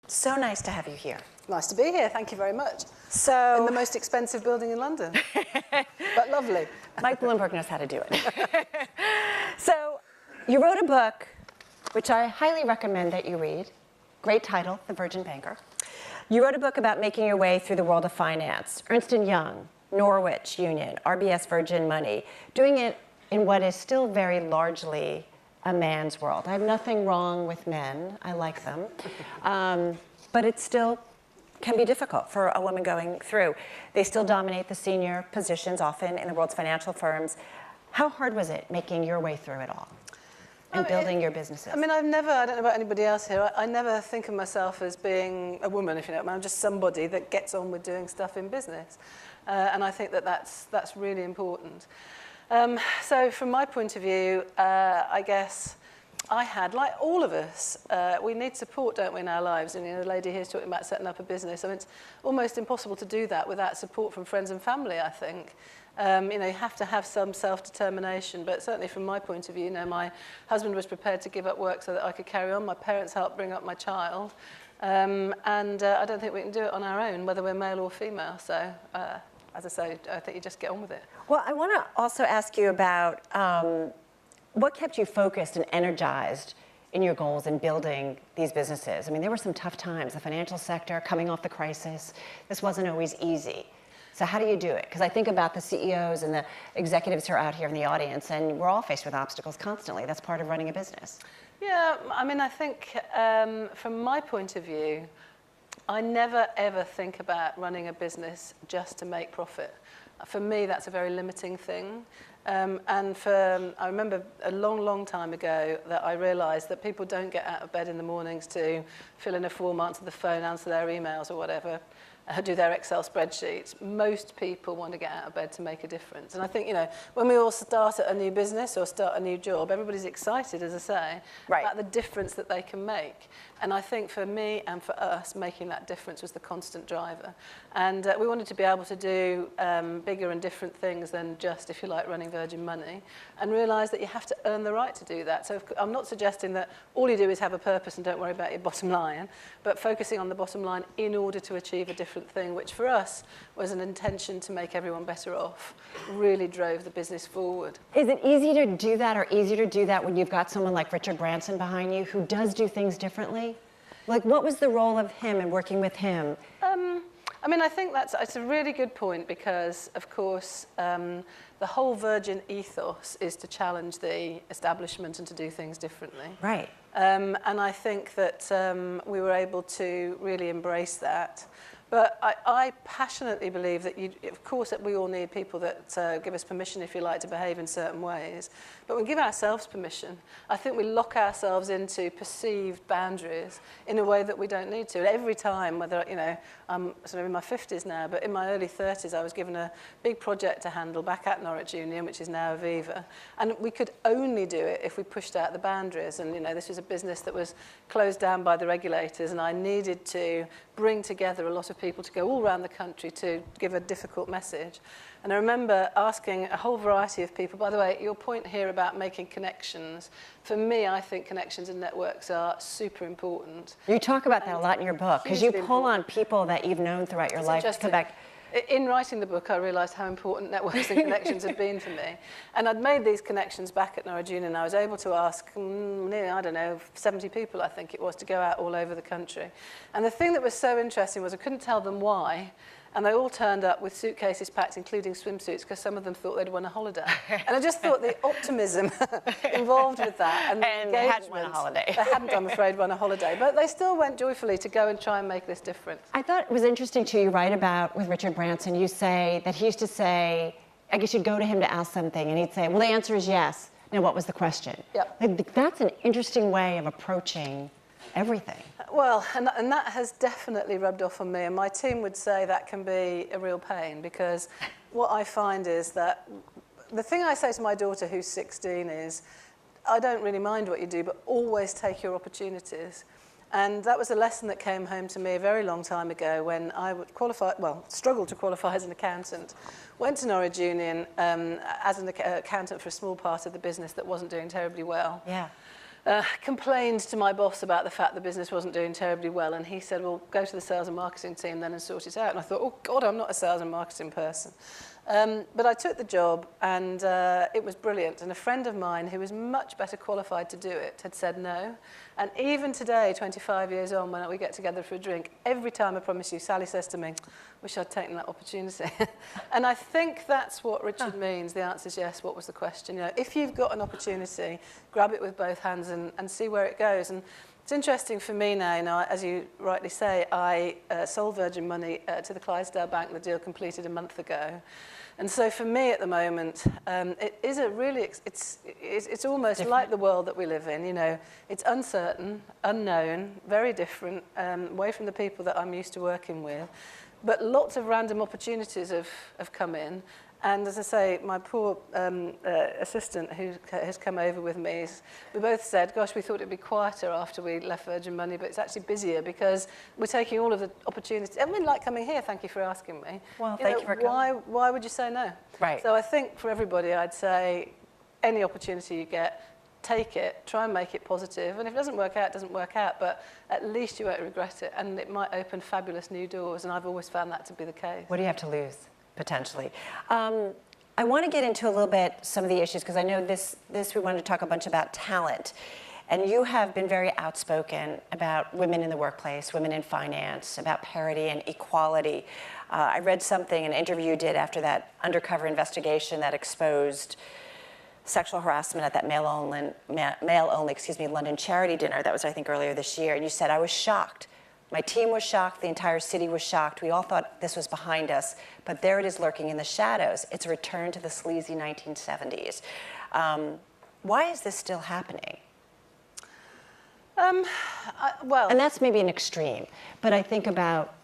So nice to have you here. Nice to be here. Thank you very much. So, in the most expensive building in London, but lovely. Mike Bloomberg knows how to do it. So, you wrote a book, which I highly recommend that you read. Great title, The Virgin Banker. You wrote a book about making your way through the world of finance. Ernst & Young, Norwich Union, RBS Virgin Money, doing it in what is still very largely a man's world. I have nothing wrong with men. I like them. But it still can be difficult for a woman going through. They still dominate the senior positions, often in the world's financial firms. How hard was it making your way through it all and building your businesses? I mean, I don't know about anybody else here, I never think of myself as being a woman, if you know. I'm just somebody that gets on with doing stuff in business. And I think that that's really important. So from my point of view, I guess I had, like all of us, we need support, don't we, in our lives? And the lady here is talking about setting up a business. I mean, it's almost impossible to do that without support from friends and family, I think. You have to have some self-determination, but certainly from my point of view, my husband was prepared to give up work so that I could carry on. My parents helped bring up my child. And I don't think we can do it on our own, whether we're male or female. So, as I say, I think you just get on with it. Well, I want to also ask you about what kept you focused and energized in your goals in building these businesses? I mean, there were some tough times. The financial sector, coming off the crisis, this wasn't always easy. So how do you do it? Because I think about the CEOs and the executives who are out here in the audience, and we're all faced with obstacles constantly. That's part of running a business. Yeah, I mean, I think from my point of view, I never, ever think about running a business just to make profit. For me, that's a very limiting thing. I remember a long, long time ago that I realized that people don't get out of bed in the mornings to fill in a form, answer the phone, answer their emails or whatever, do their Excel spreadsheets. Most people want to get out of bed to make a difference. And I think, when we all start at a new business or start a new job, everybody's excited, as I say, about the difference that they can make. And I think for me and for us, making that difference was the constant driver. And we wanted to be able to do bigger and different things than just, if you like, running Virgin Money, and realise that you have to earn the right to do that. So I'm not suggesting that all you do is have a purpose and don't worry about your bottom line, but focusing on the bottom line in order to achieve a different thing, which for us was an intention to make everyone better off, really drove the business forward. Is it easy to do that, or easier to do that when you've got someone like Richard Branson behind you who does do things differently? Like, what was the role of him and working with him? I mean, I think it's a really good point because, of course, the whole Virgin ethos is to challenge the establishment and to do things differently. Right. And I think that we were able to really embrace that. But I passionately believe that, of course, that we all need people that give us permission, if you like, to behave in certain ways. But we give ourselves permission. I think we lock ourselves into perceived boundaries in a way that we don't need to. And every time, whether, I'm sort of in my 50s now, but in my early 30s, I was given a big project to handle back at Norwich Union, which is now Aviva. And we could only do it if we pushed out the boundaries. And, this was a business that was closed down by the regulators, and I needed to bring together a lot of people to go all around the country to give a difficult message. And I remember asking a whole variety of people, by the way, your point here about making connections, for me, I think connections and networks are super important. You talk about that a lot in your book, because you pull on people that you've known throughout your life to come back. In writing the book, I realised how important networks and connections had been for me. And I'd made these connections back at Norwich Union, and I was able to ask, I don't know, 70 people, I think it was, to go out all over the country. And the thing that was so interesting was I couldn't tell them why, and they all turned up with suitcases packed, including swimsuits, because some of them thought they'd won a holiday. And I just thought the optimism involed with that. And they hadn't won a holiday. They hadn't, I'm afraid, won a holiday. But they still went joyfully to go and try and make this difference. I thought it was interesting, too, you write about, with Richard Branson, you say that he used to say, I guess you'd go to him to ask something, and he'd say, well, the answer is yes. Now, what was the question? Yep. Like, that's an interesting way of approaching everything. Well, and that has definitely rubbed off on me, and my team would say that can be a real pain, because what I find is that the thing I say to my daughter, who's 16, is I don't really mind what you do, but always take your opportunities. And that was a lesson that came home to me a very long time ago when I would struggled to qualify as an accountant. Went to Norwich Union as an accountant for a small part of the business that wasn't doing terribly well. Yeah. complained to my boss about the fact the business wasn't doing terribly well, and he said, well, go to the sales and marketing team then and sort it out. And I thought, oh God, I'm not a sales and marketing person. But I took the job, and it was brilliant. And a friend of mine who was much better qualified to do it had said no. And even today, 25 years on, when we get together for a drink, every time, I promise you, Sally says to me, wish I'd taken that opportunity. And I think that's what Richard means. The answer is yes. What was the question? You know, if you've got an opportunity, grab it with both hands and see where it goes. And it's interesting for me now, you know, as you rightly say, I sold Virgin Money to the Clydesdale Bank. The deal completed a month ago. And so for me at the moment, it is a really, it's almost different. Like the world that we live in, you know. It's uncertain, unknown, very different, away from the people that I'm used to working with. But lots of random opportunities have come in. And as I say, my poor assistant who has come over with me, we both said, gosh, we thought it'd be quieter after we left Virgin Money, but it's actually busier because we're taking all of the opportunities. I mean, like coming here, thank you for asking me. Well, thank you for coming. Why would you say no? Right. So I think for everybody, I'd say any opportunity you get, take it, try and make it positive. And if it doesn't work out, it doesn't work out, but at least you won't regret it. And it might open fabulous new doors. And I've always found that to be the case. What do you have to lose? Potentially. I want to get into a little bit some of the issues, because I know this we wanted to talk a bunch about talent. And you have been very outspoken about women in the workplace, women in finance, about parity and equality. I read something, an interview you did after that undercover investigation that exposed sexual harassment at that male-only London charity dinner. That was, I think, earlier this year. And you said, I was shocked. My team was shocked, the entire city was shocked. We all thought this was behind us, but there it is lurking in the shadows. It's a return to the sleazy 1970s. Why is this still happening? Well, and that's maybe an extreme, but I think about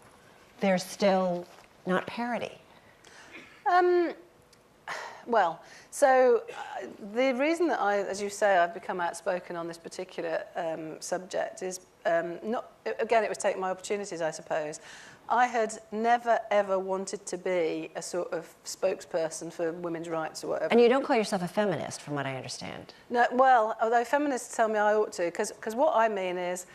there's still not parity. Well, so the reason that as you say, I've become outspoken on this particular subject is again, it was taking my opportunities, I suppose. I had never, ever wanted to be a sort of spokesperson for women's rights or whatever. And you don't call yourself a feminist, from what I understand. No, well, although feminists tell me I ought to, because what I mean is,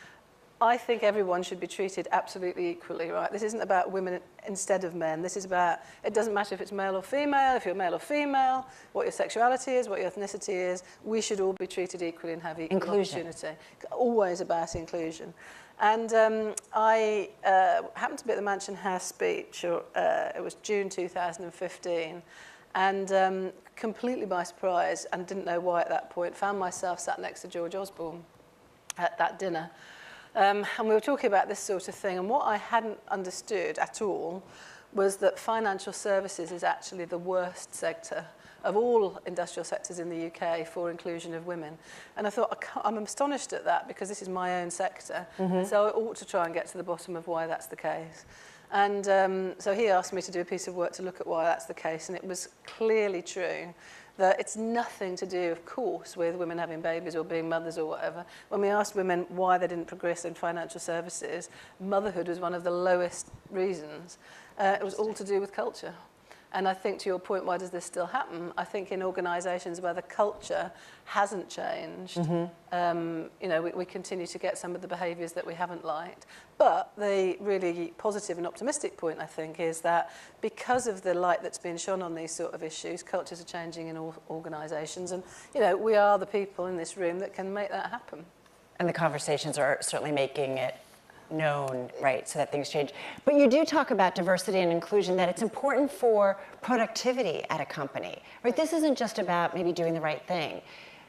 I think everyone should be treated absolutely equally, right? This isn't about women instead of men. This is about, it doesn't matter if it's male or female, if you're male or female, what your sexuality is, what your ethnicity is. We should all be treated equally and have equal opportunity. Always about inclusion. And I happened to be at the Mansion House speech, it was June 2015, and completely by surprise, and didn't know why at that point, found myself sat next to George Osborne at that dinner. And we were talking about this sort of thing, and what I hadn't understood at all was that financial services is actually the worst sector of all industrial sectors in the UK for inclusion of women. And I thought, I'm astonished at that because this is my own sector, so I ought to try and get to the bottom of why that's the case. And so he asked me to do a piece of work to look at why that's the case, and it was clearly true that it's nothing to do, of course, with women having babies or being mothers or whatever. When we asked women why they didn't progress in financial services, motherhood was one of the lowest reasons. It was all to do with culture. And I think, to your point, why does this still happen? I think in organisations where the culture hasn't changed, you know, we continue to get some of the behaviours that we haven't liked. But the really positive and optimistic point, I think, is that because of the light that's been shone on these sort of issues, cultures are changing in all organisations. And, you know, we are the people in this room that can make that happen. And the conversations are certainly making it known, right, so that things change. But you do talk about diversity and inclusion, that it's important for productivity at a company, right? This isn't just about maybe doing the right thing.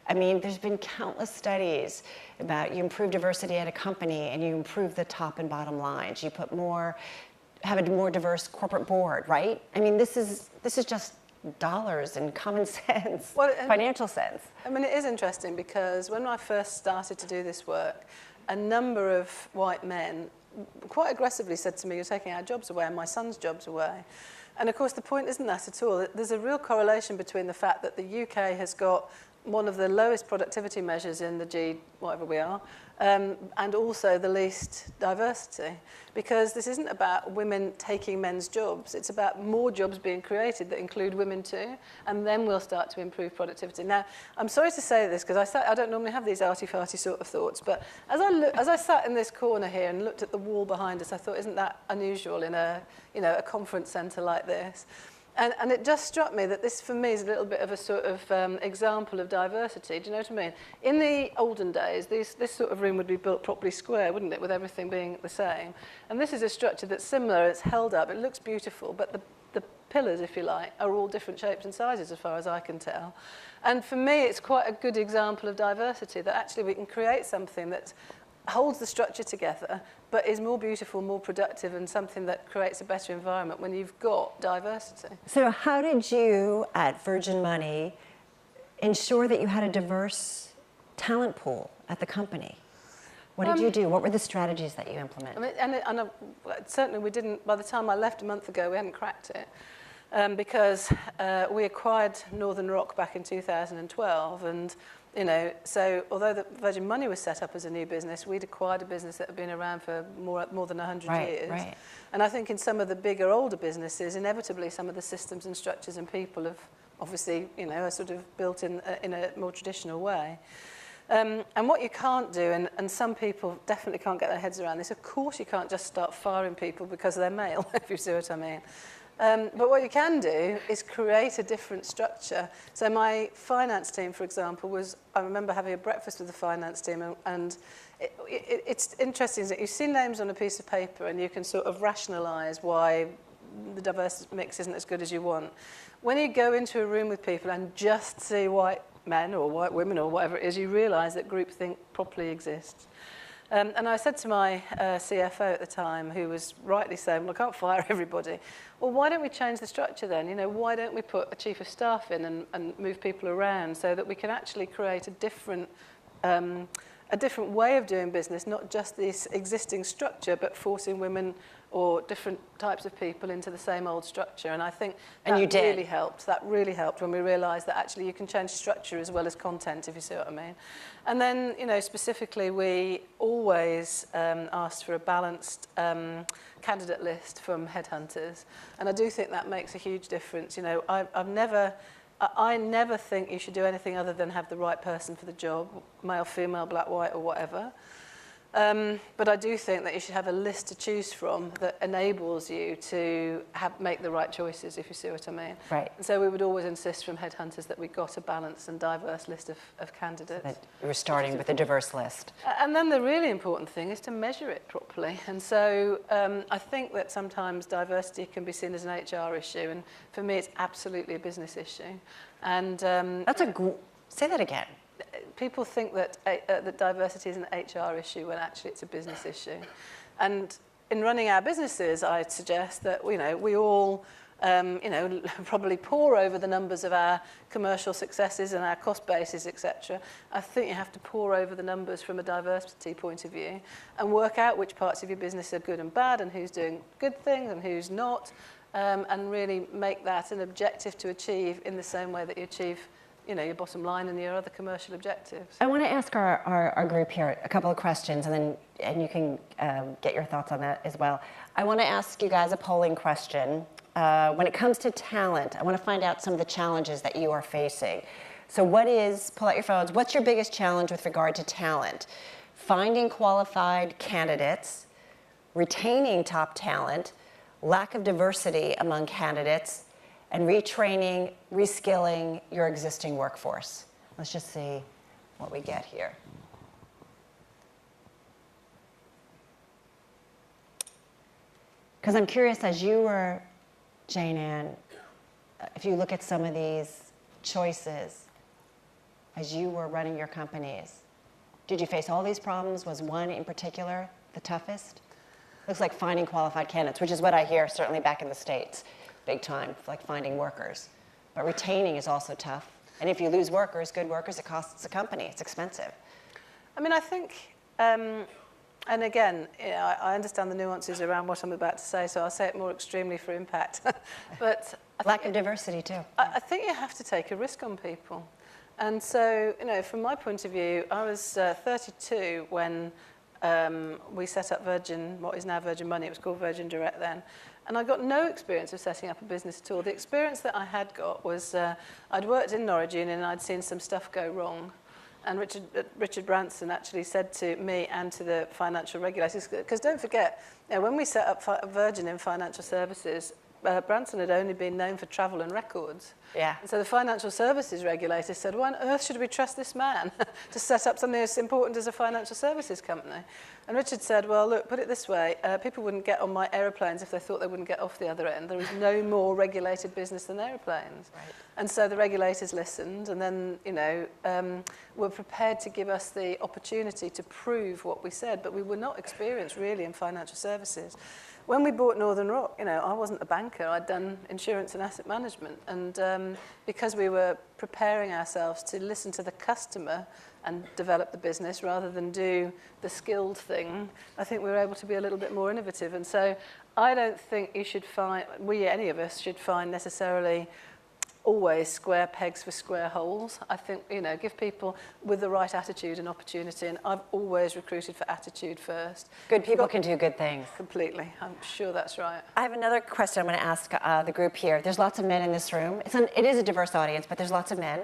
I mean, there's been countless studies about you improve diversity at a company and you improve the top and bottom lines. You put have a more diverse corporate board, right? I mean, this is just dollars and common sense, financial sense. I mean, it is interesting because when I first started to do this work, a number of white men quite aggressively said to me, you're taking our jobs away and my son's jobs away. And of course, the point isn't that at all. There's a real correlation between the fact that the UK has got one of the lowest productivity measures in the G, whatever we are, and also the least diversity. Because this isn't about women taking men's jobs, it's about more jobs being created that include women too, and then we'll start to improve productivity. Now, I'm sorry to say this, because I don't normally have these arty-farty sort of thoughts, but as I sat in this corner here and looked at the wall behind us, I thought, isn't that unusual in a conference centre like this? And it just struck me that this, for me, is a little bit of a sort of example of diversity. Do you know what I mean? In the olden days, this sort of room would be built properly square, wouldn't it, with everything being the same? And this is a structure that's similar. It's held up. It looks beautiful, but the pillars, if you like, are all different shapes and sizes, as far as I can tell. And for me, it's quite a good example of diversity, that actually we can create something that holds the structure together, but is more beautiful, more productive, and something that creates a better environment when you've got diversity. So how did you, at Virgin Money, ensure that you had a diverse talent pool at the company? What did you do? What were the strategies that you implemented? I mean, certainly we didn't, by the time I left a month ago, we hadn't cracked it. Because we acquired Northern Rock back in 2012, and so although the Virgin Money was set up as a new business, we'd acquired a business that had been around for more than 100 years. Right. And I think in some of the bigger, older businesses, inevitably some of the systems and structures and people have obviously, are sort of built in a more traditional way. And what you can't do, and some people definitely can't get their heads around this, of course you can't just start firing people because they're male, if you see what I mean. But what you can do is create a different structure. So my finance team, for example, I remember having a breakfast with the finance team, and it's interesting that you see names on a piece of paper and you can sort of rationalise why the diverse mix isn't as good as you want. When you go into a room with people and just see white men or white women or whatever it is, you realise that groupthink properly exists. And I said to my CFO at the time, who was rightly saying, well, I can't fire everybody. Well, why don't we change the structure then? Why don't we put a chief of staff in and move people around so that we can actually create a different way of doing business, not just this existing structure, but forcing women or different types of people into the same old structure. And I think that really helped. That really helped when we realised that actually you can change structure as well as content, if you see what I mean. And then, specifically, we always asked for a balanced candidate list from headhunters. And I do think that makes a huge difference. I never think you should do anything other than have the right person for the job, male, female, black, white, or whatever. But I do think that you should have a list to choose from that enables you to make the right choices, if you see what I mean. Right. And so we would always insist from headhunters that we got a balanced and diverse list of candidates. So that you were starting with a diverse list. And then the really important thing is to measure it properly. And so I think that sometimes diversity can be seen as an HR issue, and for me it's absolutely a business issue. And say that again. People think that diversity is an HR issue when actually it's a business issue. And in running our businesses, I'd suggest that we all probably pore over the numbers of our commercial successes and our cost bases, etc. I think you have to pore over the numbers from a diversity point of view and work out which parts of your business are good and bad and who's doing good things and who's not, and really make that an objective to achieve in the same way that you achieve your bottom line and your other commercial objectives. I want to ask our group here a couple of questions, and you can get your thoughts on that as well. I want to ask you guys a polling question. When it comes to talent, I want to find out some of the challenges that you are facing. So pull out your phones, what's your biggest challenge with regard to talent? Finding qualified candidates, retaining top talent, lack of diversity among candidates, and retraining, reskilling your existing workforce. Let's just see what we get here. Because I'm curious, as you were, Jane Ann, if you look at some of these choices, as you were running your companies, did you face all these problems? Was one in particular the toughest? Looks like finding qualified candidates, which is what I hear certainly back in the States. Big time, like finding workers. But retaining is also tough. And if you lose workers, good workers, it costs the company. It's expensive. I mean, I think, and again, I understand the nuances around what I'm about to say, so I'll say it more extremely for impact. But lack of diversity, too. I think you have to take a risk on people. And so, from my point of view, I was 32 when we set up Virgin, what is now Virgin Money. It was called Virgin Direct then. And I got no experience of setting up a business at all. The experience that I had got was I'd worked in Norwich Union and I'd seen some stuff go wrong. And Richard Branson actually said to me and to the financial regulators, because don't forget, when we set up Virgin in financial services, Branson had only been known for travel and records. Yeah. And so the financial services regulator said, why on earth should we trust this man to set up something as important as a financial services company? And Richard said, well, look, put it this way, people wouldn't get on my aeroplanes if they thought they wouldn't get off the other end. There is no more regulated business than aeroplanes. Right. And so the regulators listened and then, were prepared to give us the opportunity to prove what we said, but we were not experienced really in financial services. When we bought Northern Rock, I wasn't a banker. I'd done insurance and asset management. And because we were preparing ourselves to listen to the customer and develop the business rather than do the skilled thing, I think we were able to be a little bit more innovative. And so I don't think you should find, any of us should find necessarily always square pegs for square holes. I think, give people with the right attitude an opportunity, and I've always recruited for attitude first. Good people can do good things. Completely. I'm sure that's right. I have another question I'm going to ask the group here. There's lots of men in this room. It is a diverse audience, but there's lots of men.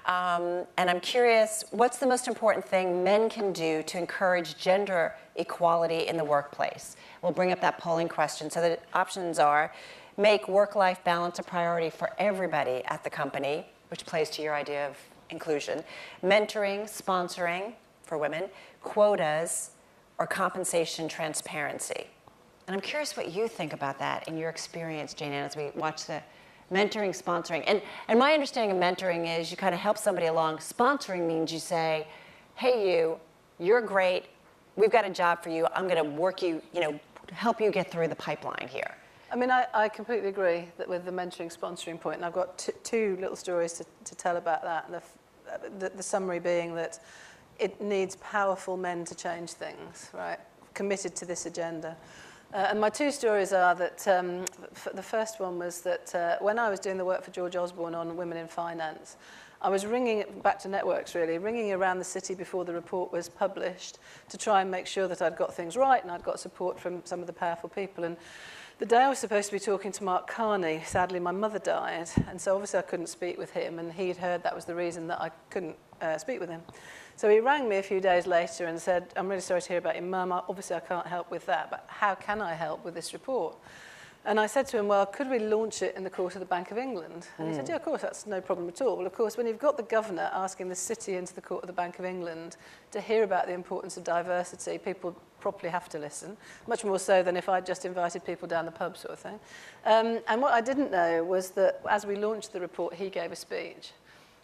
And I'm curious, what's the most important thing men can do to encourage gender equality in the workplace? We'll bring up that polling question. So the options are: make work-life balance a priority for everybody at the company, which plays to your idea of inclusion, mentoring, sponsoring for women, quotas, or compensation transparency. And I'm curious what you think about that in your experience, Jane Ann, as we watch the mentoring, sponsoring. And my understanding of mentoring is you kind of help somebody along. Sponsoring means you say, hey, you're great. We've got a job for you. I'm going to work you, help you get through the pipeline here. I mean, I completely agree that with the mentoring, sponsoring point, and I've got two little stories to tell about that. And the summary being that it needs powerful men to change things, right? Committed to this agenda. And my two stories are that the first one was that when I was doing the work for George Osborne on women in finance, I was ringing, back to networks really, ringing around the city before the report was published to try and make sure that I'd got things right and I'd got support from some of the powerful people. And the day I was supposed to be talking to Mark Carney, sadly my mother died, and so obviously I couldn't speak with him, and he'd heard that was the reason that I couldn't speak with him. So he rang me a few days later and said, I'm really sorry to hear about your mum. Obviously I can't help with that, but how can I help with this report? And I said to him, well, could we launch it in the court of the Bank of England? And he said, yeah, of course, that's no problem at all. Well, of course, when you've got the governor asking the city into the court of the Bank of England to hear about the importance of diversity, people properly have to listen, much more so than if I'd just invited people down the pub sort of thing. And what I didn't know was that as we launched the report, he gave a speech.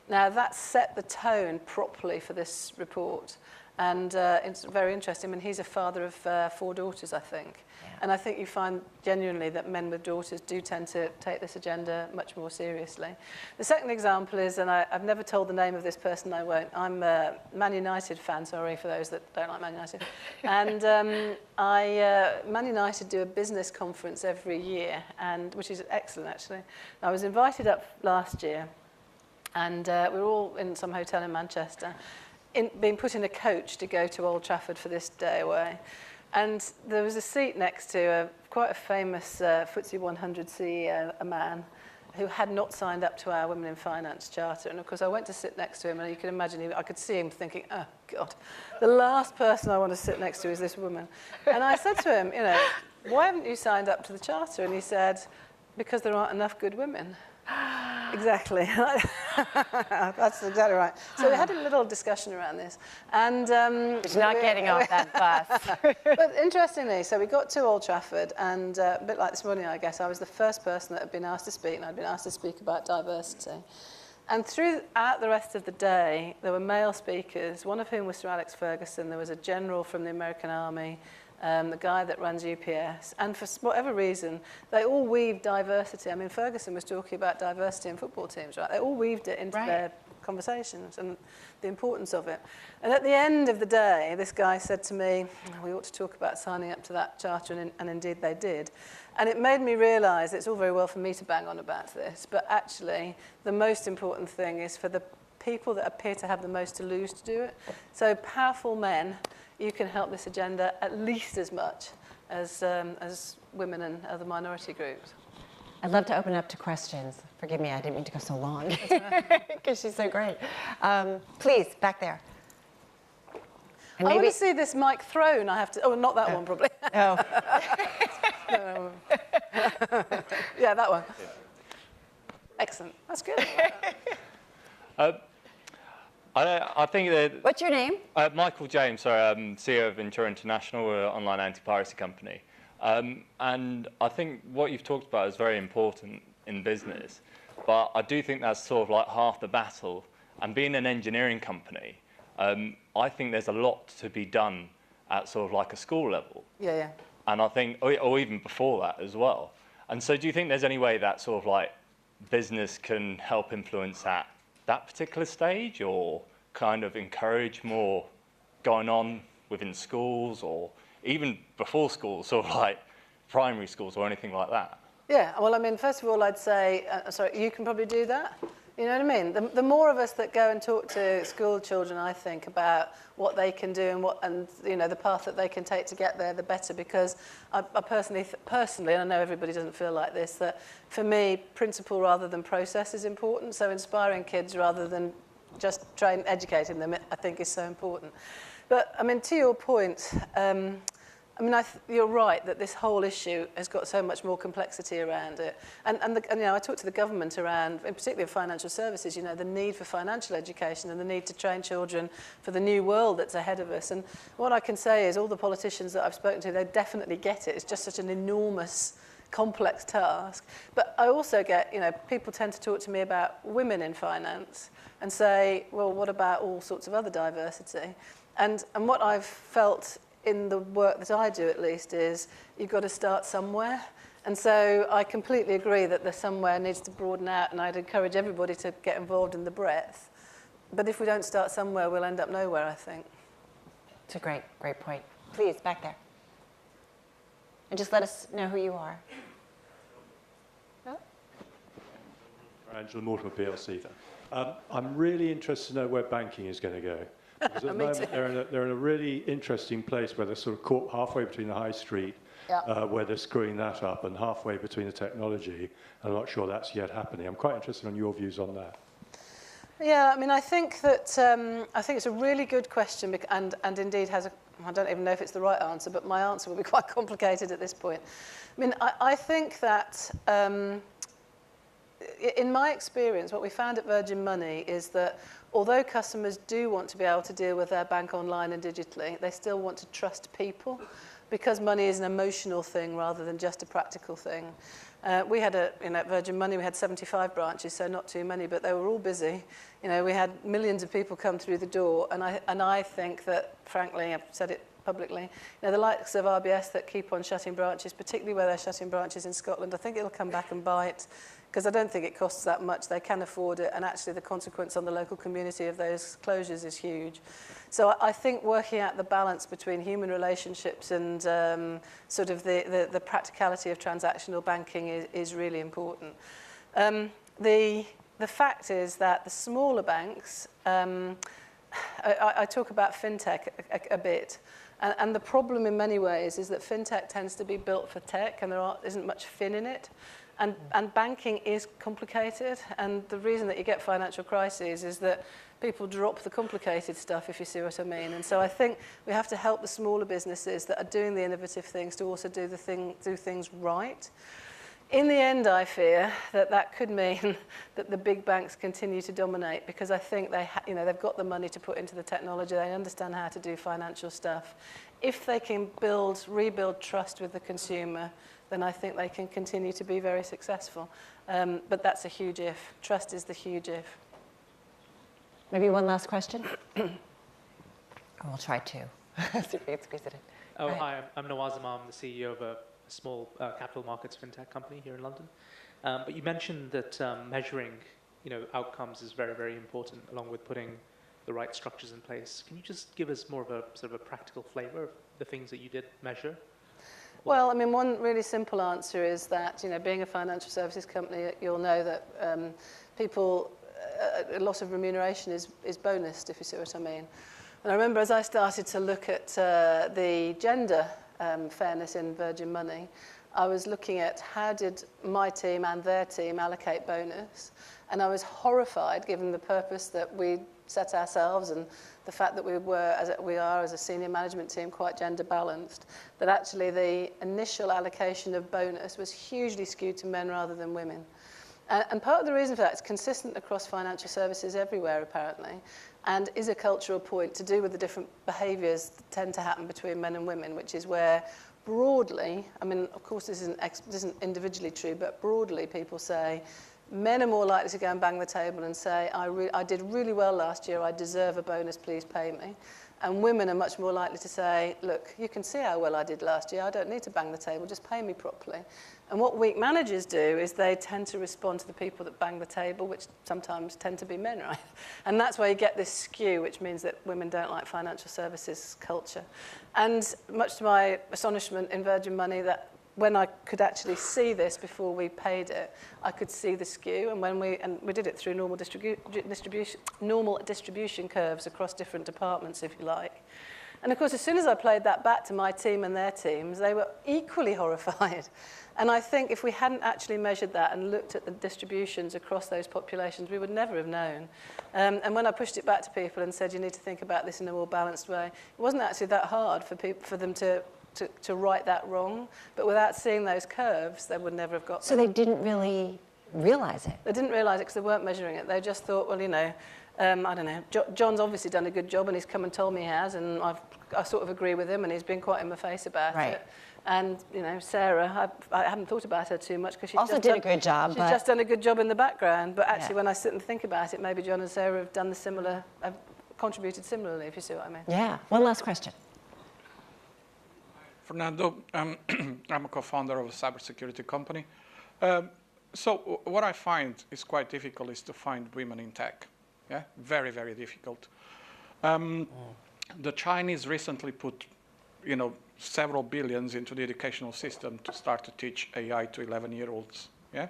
Now, that set the tone properly for this report. And it's very interesting. I mean, he's a father of 4 daughters, I think. Yeah. And I think you find genuinely that men with daughters do tend to take this agenda much more seriously. The second example is, and I've never told the name of this person, I won't. I'm a Man United fan, sorry for those that don't like Man United. And Man United do a business conference every year, which is excellent, actually. I was invited up last year, and we were all in some hotel in Manchester, being put in a coach to go to Old Trafford for this day away. And there was a seat next to quite a famous FTSE 100 CEO, a man who had not signed up to our Women in Finance Charter. And of course, I went to sit next to him, and you can imagine, I could see him thinking, oh, God, the last person I want to sit next to is this woman. And I said to him, why haven't you signed up to the Charter? And he said, because there aren't enough good women. Exactly. That's exactly right. So we had a little discussion around this. And it's not getting off that bus. But interestingly, so we got to Old Trafford, and a bit like this morning, I guess, I was the first person that had been asked to speak, and I'd been asked to speak about diversity. And throughout the rest of the day, there were male speakers, one of whom was Sir Alex Ferguson. There was a general from the American Army, the guy that runs UPS, and for whatever reason, they all weaved diversity. I mean, Ferguson was talking about diversity in football teams, right? They all weaved it into their conversations and the importance of it. And at the end of the day, this guy said to me, we ought to talk about signing up to that charter, and indeed they did. And it made me realise it's all very well for me to bang on about this, but actually the most important thing is for the people that appear to have the most to lose to do it. So powerful men, you can help this agenda at least as much as women and other minority groups. I'd love to open it up to questions. Forgive me, I didn't mean to go so long, because she's so great. Please, back there. And I want to see this mic thrown. I have to. Oh, not that one, probably. Oh. Yeah, that one. Yeah. Excellent. That's good. I think that... What's your name? Michael James, sorry, I'm CEO of Ventura International, we're an online anti-piracy company. And I think what you've talked about is very important in business, but I do think that's sort of like half the battle. And being an engineering company, I think there's a lot to be done at sort of like a school level. Yeah, yeah. And I think, or even before that as well. And so do you think there's any way that sort of like business can help influence that particular stage, or kind of encourage more going on within schools, or even before schools, sort of like primary schools or anything like that? Yeah, well, I mean, first of all, I'd say, sorry, you can probably do that. You know what I mean? The more of us that go and talk to school children, I think, about what they can do and you know, the path that they can take to get there, the better. Because I personally, and I know everybody doesn't feel like this, that for me, principle rather than process is important. So inspiring kids rather than just educating them, I think, is so important. But I mean, to your point, I mean, you're right that this whole issue has got so much more complexity around it. And you know, I talked to the government around, in particular financial services, you know, the need for financial education and the need to train children for the new world that's ahead of us. And what I can say is all the politicians that I've spoken to, they definitely get it. It's just such an enormous, complex task. But I also get, you know, people tend to talk to me about women in finance and say, well, what about all sorts of other diversity? And what I've felt in the work that I do, at least, is you've got to start somewhere. And so I completely agree that the somewhere needs to broaden out, and I'd encourage everybody to get involved in the breadth. But if we don't start somewhere, we'll end up nowhere, I think. It's a great point. Please, back there. And just let us know who you are. Angela Mortimer PLC then. I'm really interested to know where banking is going to go. Because at the moment they're in a really interesting place where they're sort of caught halfway between the high street, where they're screwing that up, and halfway between the technology. I'm not sure that's yet happening. I'm quite interested in your views on that. Yeah, I mean, I think that I think it's a really good question, and indeed has a. I don't even know if it's the right answer, but my answer will be quite complicated at this point. I mean, I think that. In my experience, what we found at Virgin Money is that although customers do want to be able to deal with their bank online and digitally, they still want to trust people, because money is an emotional thing rather than just a practical thing. We had at Virgin Money, we had 75 branches, so not too many, but they were all busy. You know, we had millions of people come through the door, and I think that, frankly, I've said it publicly, you know, the likes of RBS that keep on shutting branches, particularly where they're shutting branches in Scotland, I think it'll come back and bite, because I don't think it costs that much. They can afford it, and actually the consequence on the local community of those closures is huge. So I think working out the balance between human relationships and sort of the practicality of transactional banking is really important. The fact is that the smaller banks, I talk about fintech a bit, and the problem in many ways is that fintech tends to be built for tech, and there isn't much fin in it. And banking is complicated, and the reason that you get financial crises is that people drop the complicated stuff, if you see what I mean. And so I think we have to help the smaller businesses that are doing the innovative things to also do things right. In the end, I fear that could mean that the big banks continue to dominate, because I think they've got the money to put into the technology. They understand how to do financial stuff. If they can rebuild trust with the consumer, then I think they can continue to be very successful. But that's a huge if. Trust is the huge if. Maybe one last question? We'll try two. See if we can squeeze it in. Oh, hi, I'm Nawaz Imam, the CEO of a small capital markets fintech company here in London. But you mentioned that measuring, outcomes is very, very important, along with putting the right structures in place. Can you just give us more of a sort of a practical flavor of the things that you did measure? Well, I mean, one really simple answer is that, being a financial services company, you'll know that people a lot of remuneration is bonused, if you see what I mean. And I remember as I started to look at the gender fairness in Virgin Money, I was looking at how did my team and their team allocate bonus. And I was horrified, given the purpose that we set ourselves and the fact that we are as a senior management team quite gender balanced, that actually the initial allocation of bonus was hugely skewed to men rather than women. And part of the reason for that is consistent across financial services everywhere, apparently, and is a cultural point to do with the different behaviours that tend to happen between men and women, which is where broadly, I mean, of course this isn't individually true, but broadly people say, men are more likely to go and bang the table and say, I did really well last year, I deserve a bonus, please pay me. And women are much more likely to say, look, you can see how well I did last year, I don't need to bang the table, just pay me properly. And what weak managers do is they tend to respond to the people that bang the table, which sometimes tend to be men, right? And that's why you get this skew, which means that women don't like financial services culture. And much to my astonishment in Virgin Money, that when I could actually see this before we paid it, I could see the skew. And when we did it through normal distribution curves across different departments, if you like. And of course, as soon as I played that back to my team and their teams, they were equally horrified. And I think if we hadn't actually measured that and looked at the distributions across those populations, we would never have known. And when I pushed it back to people and said, you need to think about this in a more balanced way, it wasn't actually that hard for them to right that wrong. But without seeing those curves, they would never have got there. So they didn't really realize it? They didn't realise it because they weren't measuring it. They just thought, well, you know, I don't know, John's obviously done a good job and he's come and told me he has, and I sort of agree with him, and he's been quite in my face about it. And, you know, Sarah, I haven't thought about her too much because she's also did a good job. She's just done a good job in the background. But actually, when I sit and think about it, maybe John and Sarah have done have contributed similarly, if you see what I mean. Yeah. One last question. Fernando, I'm a co-founder of a cybersecurity company. So what I find is quite difficult is to find women in tech. Yeah, very, very difficult. The Chinese recently put, you know, several billions into the educational system to start to teach AI to 11-year-olds. Yeah,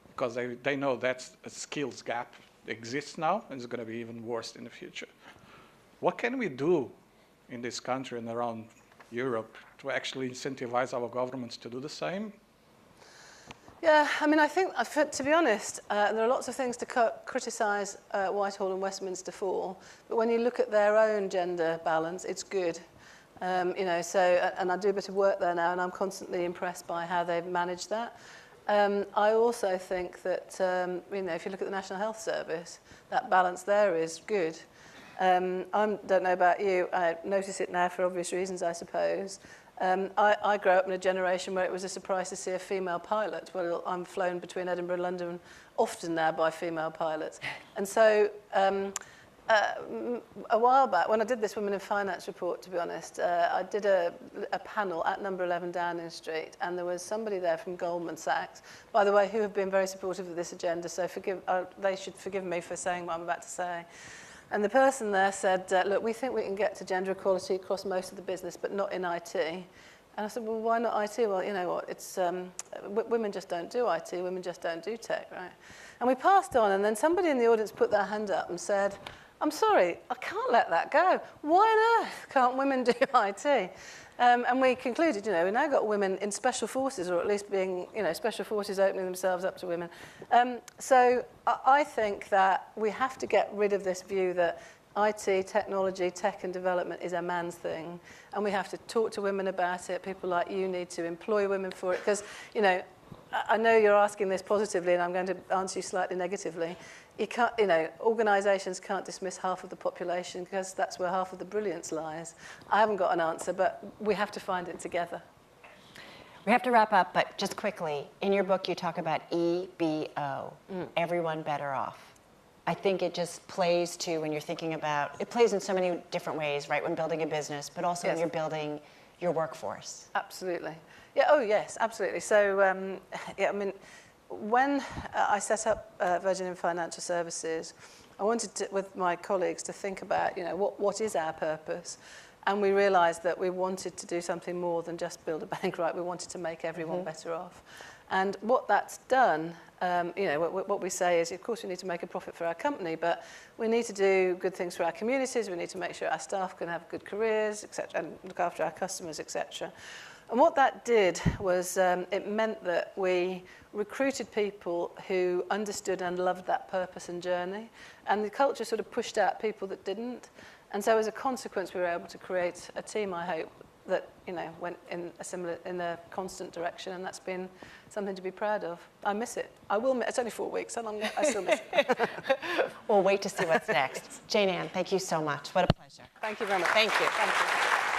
because they know that's a skills gap that exists now and is going to be even worse in the future. What can we do in this country and around Europe to actually incentivize our governments to do the same? Yeah, I mean, I think, to be honest, there are lots of things to criticise Whitehall and Westminster for, but when you look at their own gender balance, it's good. You know, so, and I do a bit of work there now, and I'm constantly impressed by how they've managed that. I also think that, you know, if you look at the National Health Service, that balance there is good. I don't know about you, I notice it now for obvious reasons, I suppose. I grew up in a generation where it was a surprise to see a female pilot. Well, I'm flown between Edinburgh and London often now by female pilots. And so a while back, when I did this Women in Finance report, to be honest, I did a panel at number 11 Downing Street, and there was somebody there from Goldman Sachs, by the way, who have been very supportive of this agenda, so they should forgive me for saying what I'm about to say. And the person there said, look, we think we can get to gender equality across most of the business, but not in IT. And I said, well, why not IT? Well, you know what, it's women just don't do IT, women just don't do tech, right? And we passed on, and then somebody in the audience put their hand up and said, I'm sorry, I can't let that go. Why on earth can't women do IT? And we concluded, you know, we've now got women in special forces, or at least being, you know, special forces opening themselves up to women. So I think that we have to get rid of this view that IT, technology, tech and development is a man's thing. And we have to talk to women about it. People like you need to employ women for it. Because, you know, I know you're asking this positively, and I'm going to answer you slightly negatively. You can't, you know, organisations can't dismiss half of the population because that's where half of the brilliance lies. I haven't got an answer, but we have to find it together. We have to wrap up, but just quickly, in your book you talk about EBO, everyone better off. I think it just plays to when you're thinking about, it plays in so many different ways, right, when building a business, but also when you're building your workforce. Absolutely. Yeah, oh yes, absolutely. So, yeah, I mean, when I set up Virgin in Financial Services, I wanted to, with my colleagues, to think about, you know, what is our purpose? And we realised that we wanted to do something more than just build a bank, right? We wanted to make everyone better off. And what that's done, what we say is, of course, we need to make a profit for our company, but we need to do good things for our communities. We need to make sure our staff can have good careers, etc., and look after our customers, etc. And what that did was it meant that we recruited people who understood and loved that purpose and journey, and the culture sort of pushed out people that didn't. And so as a consequence, we were able to create a team, I hope, that went in a constant direction, and that's been something to be proud of. I miss it. I will miss. It's only 4 weeks, and I still miss it. We'll wait to see what's next. Jane Ann, thank you so much. What a pleasure. Thank you very much. Thank you. Thank you.